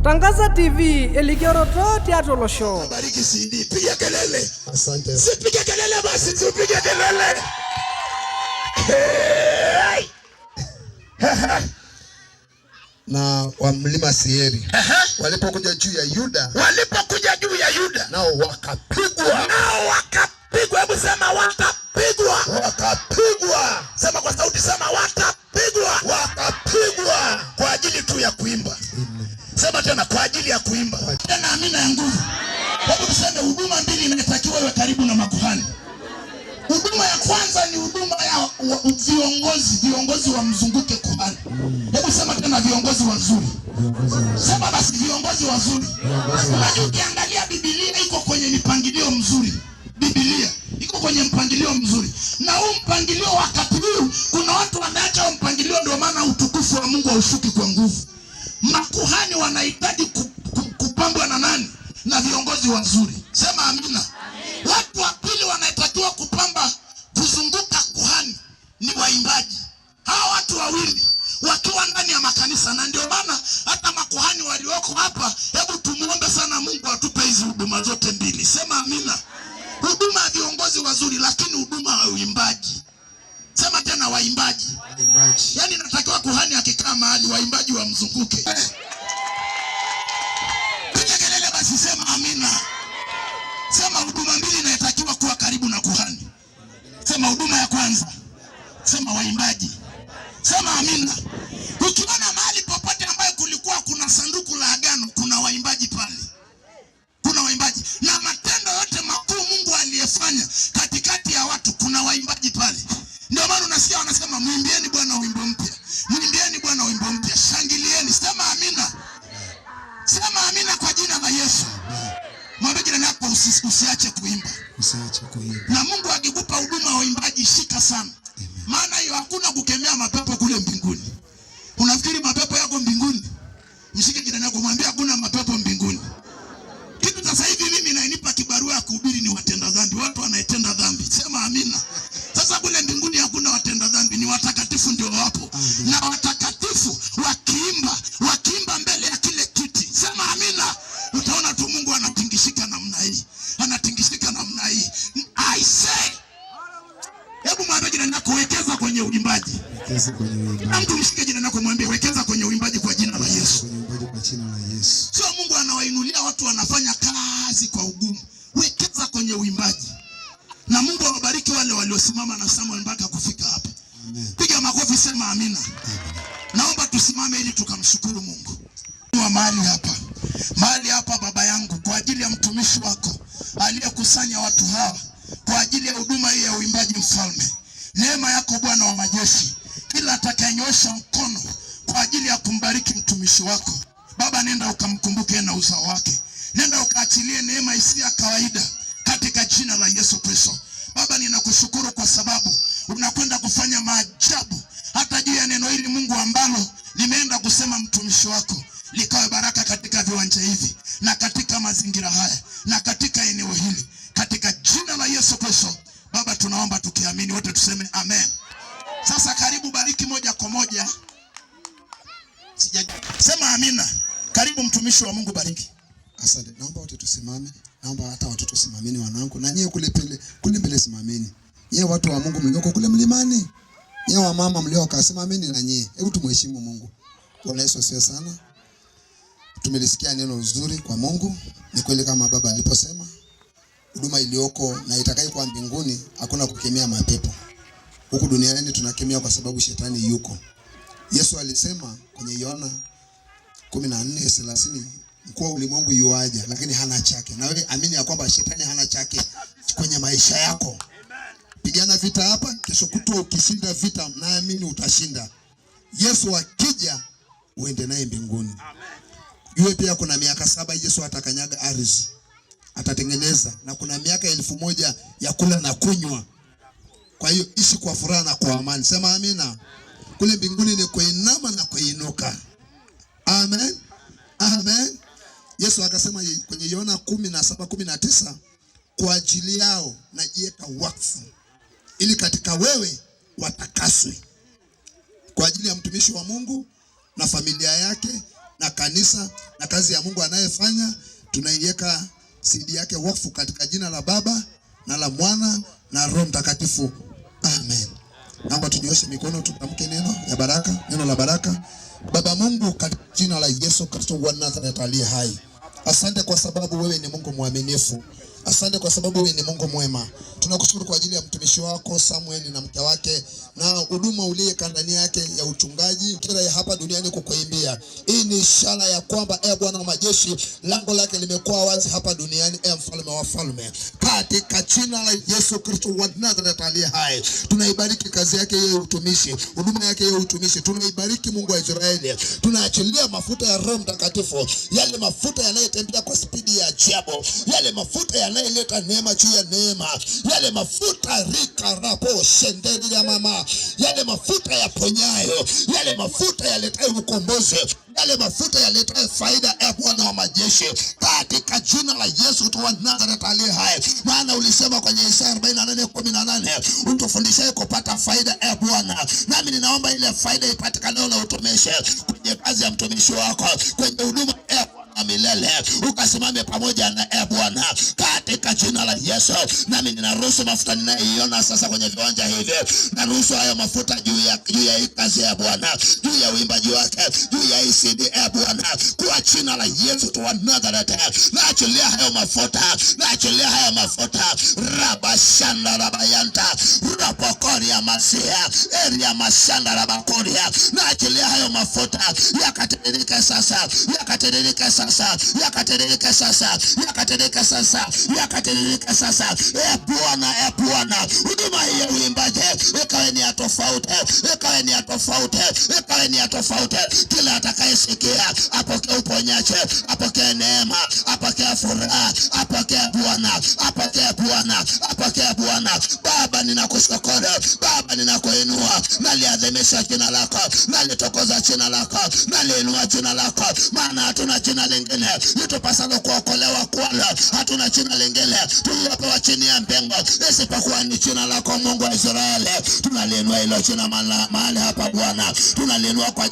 Tangaza TV Eligoroto Teatro Show. Bariki CD, piga kelele. Asante. Sipige kelele basi, tupige kelele. Na wa mlima Seiri walipokuja juu ya Yuda, nao wakapigwa. Hebu sema watapigwa. Sema kwa sauti, sema watapigwa. Kwa ajili tu ya kuimba. Sema tena, kwa ajili ya kuimba. Tena amina ya nguvu. Hebu tuseme huduma mbili inatakiwa iwe karibu na makuhani. Huduma ya kwanza ni huduma ya viongozi wa mzunguke kuhani. Hebu sema tena, viongozi wazuri. Sema basi, viongozi wazuri. Unajua ukiangalia Biblia iko kwenye mpangilio mzuri. Biblia iko kwenye mpangilio mzuri. Na huu mpangilio wakati huu kuna watu wameacha mpangilio, ndio maana utukufu wa Mungu haushuki kwa nguvu. Makuhani wanahitaji kupambwa na nani? Na viongozi wazuri. Sema amina. Watu wa pili wanatakiwa kupamba kuzunguka kuhani ni waimbaji. Hawa watu wawili wakiwa ndani ya makanisa, na ndio maana hata makuhani walioko hapa, hebu tumuombe sana Mungu atupe hizi huduma zote mbili. Sema amina. Huduma ya viongozi wazuri, lakini huduma ya uimbaji. Sema tena, waimbaji. Yaani natakiwa kuhani akikaa mahali waimbaji wamzunguke. Piga kelele basi, sema amina. Sema huduma mbili inatakiwa kuwa karibu na kuhani. Sema huduma ya kwanza, sema waimbaji. Sema amina. Ukiona mahali popote ambayo kulikuwa kuna sanduku la agano, kuna waimbaji pale. Kuna waimbaji. Na matendo yote makuu Mungu aliyefanya katikati ya watu, kuna waimbaji pale. Ndio maana unasikia wanasema muimbieni Bwana wimbo mpya. Muimbieni Bwana wimbo mpya. Shangilieni. Sema amina. Sema amina kwa jina la Yesu. Mwambie jirani yako usiache kuimba. usiache kuimba. Na Mungu akikupa huduma ya uimbaji, shika sana. Maana hiyo hakuna kukemea mapepo kule mbinguni. Unafikiri mapepo yako mbinguni? Mshike jirani yako mwambie hakuna mapepo mbinguni. Kitu sasa hivi mimi nainipa kibarua ya kuhubiri ni watenda dhambi, watu wanaitenda dhambi. Sema amina. Sasa kule mbinguni hakuna watenda dhambi, ni watakatifu ndio wapo. Na watakatifu wakiimba mbele ya kile kiti. Sema amina. Utaona tu Mungu anatingishika namna hii. Anatingishika namna hii. I say. Hebu mwambie jirani yako wekeza kwenye uimbaji. Wekeza kwenye uimbaji. Na mtu mshike jirani yako mwambie wekeza kwenye uimbaji kwa jina la Yesu. Kwenye uimbaji kwa jina la Yesu. Sio Mungu anawainulia watu wanafanya kazi kwa ugumu. Wekeza kwenye uimbaji. Na Mungu awabariki wale waliosimama na Samuel mpaka kufika hapa. Amen. Piga makofi, sema amina. Amen. Naomba tusimame ili tukamshukuru Mungu. Mahali hapa Baba yangu, kwa ajili ya mtumishi wako aliyekusanya watu hawa kwa ajili ya huduma hii ya uimbaji, Mfalme, neema yako Bwana wa majeshi, kila atakayenyosha mkono kwa ajili ya kumbariki mtumishi wako Baba, nenda ukamkumbuke na uzao wake. Nenda ukaachilie neema isiyo ya kawaida katika jina la Yesu Kristo. Baba, ninakushukuru kwa sababu unakwenda kufanya maajabu hata juu ya neno hili Mungu ambalo nimeenda kusema mtumishi wako, likawe baraka katika viwanja hivi na katika mazingira haya na katika eneo hili, katika jina la Yesu Kristo. Baba, tunaomba tukiamini, wote tuseme amen. Sasa karibu, bariki moja kwa moja. Sema amina. Karibu mtumishi wa Mungu, bariki. Asante. Naomba wote tusimame. Naomba hata watoto simameni wanangu. Na nyie kule mbele simameni. Nyie watu wa Mungu mlioko kule mlimani. Nyie wa mama mliokaa simameni na nyie. Hebu tumheshimu Mungu. Bwana Yesu asifiwe sana. Tumelisikia neno nzuri kwa Mungu. Ni kweli kama baba aliposema, huduma iliyoko na itakayo kwa mbinguni hakuna kukemea mapepo. Huku duniani tunakemea kwa sababu shetani yuko. Yesu alisema kwenye Yohana 14:30, mkuu wa ulimwengu yuaja lakini hana chake. Na wewe amini ya kwamba shetani hana chake kwenye maisha yako. Pigana vita hapa, kesho kutwa ukishinda vita, naamini utashinda. Yesu akija uende naye mbinguni. Yule pia kuna miaka 7 Yesu atakanyaga ardhi. Atatengeneza, na kuna miaka 1000 ya kula na kunywa. Kwa hiyo ishi kwa furaha na kwa amani. Sema amina. Kule mbinguni ni kuinama na kuinuka. Amen. Amen. Yesu akasema kwenye Yohana 17:19, kwa ajili yao najiweka wakfu ili katika wewe watakaswe. Kwa ajili ya mtumishi wa Mungu na familia yake na kanisa na kazi ya Mungu anayefanya. Tunaiweka CD yake wakfu katika jina la Baba na la Mwana na Roho Mtakatifu. Amen. Naomba tunyooshe mikono tutamke neno ya baraka, neno la baraka. Baba Mungu, katika jina la Yesu Kristo wa Nazareti aliye hai, asante kwa sababu wewe ni Mungu mwaminifu. Asante kwa sababu wewe ni Mungu mwema. Tunakushukuru kwa ajili ya mtumishi wako Samuel na mke wake na huduma uliyeka ndani yake ya uchungaji kila hapa duniani kukuimbia. Hii ni ishara ya kwamba Bwana wa majeshi, lango lake limekuwa wazi hapa duniani, mfalme wa falme. Katika jina la Yesu Kristo wa Nazareti aliye hai, tunaibariki kazi yake ya utumishi, huduma yake ya utumishi. Tunaibariki Mungu wa Israeli. Tunaachilia mafuta ya Roho Mtakatifu, yale mafuta yanayotembea kwa spidi ya ajabu, yale mafuta yanayoleta neema juu ya neema, yale mafuta rikarapo shendeli ya mama, yale mafuta ya ponyayo, yale mafuta yaletayo ukombozi, yale mafuta yaletayo faida ya Bwana wa majeshi, katika jina la Yesu wa Nazareti aliye hai. Maana ulisema kwenye Isaya 48:18, utufundishaye kupata faida ya Bwana. Nami ninaomba ile faida ipatikane na utumishi kwenye kazi ya mtumishi wako, kwenye huduma ya milele, ukasimame pamoja na Bwana katika jina la Yesu. Nami ninaruhusu mafuta ninayoiona sasa kwenye viwanja hivi, naruhusu hayo mafuta juu ya kazi ya Bwana, juu ya uimbaji wake, juu ya CD ya Bwana, kwa jina la Yesu wa Nazareti. Naachilia hayo mafuta, naachilia hayo mafuta, rabashanda rabayanta rapokori ya masia eria mashanda rabakoria. Naachilia hayo mafuta yakaterereke sasa, yakaterereke sasa, yakaterereke sasa, yakaterereke sasa, yakaterereke sasa. Bwana, Bwana, huduma hii ya uimbaji ikawe ni ya tofauti, ikawe ni ya tofauti, ikawe ni ya tofauti. Kila atakayesikia apokee uponyaji, apokee neema, apokee furaha, apokee Bwana, apokee Bwana, apokee Bwana. Baba, ninakushukuru, Baba, ninakuinua, naliadhimisha jina lako, nalitukuza jina lako, naliinua jina lako, maana hatuna jina lingine litupasalo kuokolewa kwalo. Hatuna jina lingine tulilopewa chini ya mbingu isipokuwa ni jina lako, Mungu wa Israeli. Tunaliinua hilo jina mahali hapa Bwana, tunaliinua kwa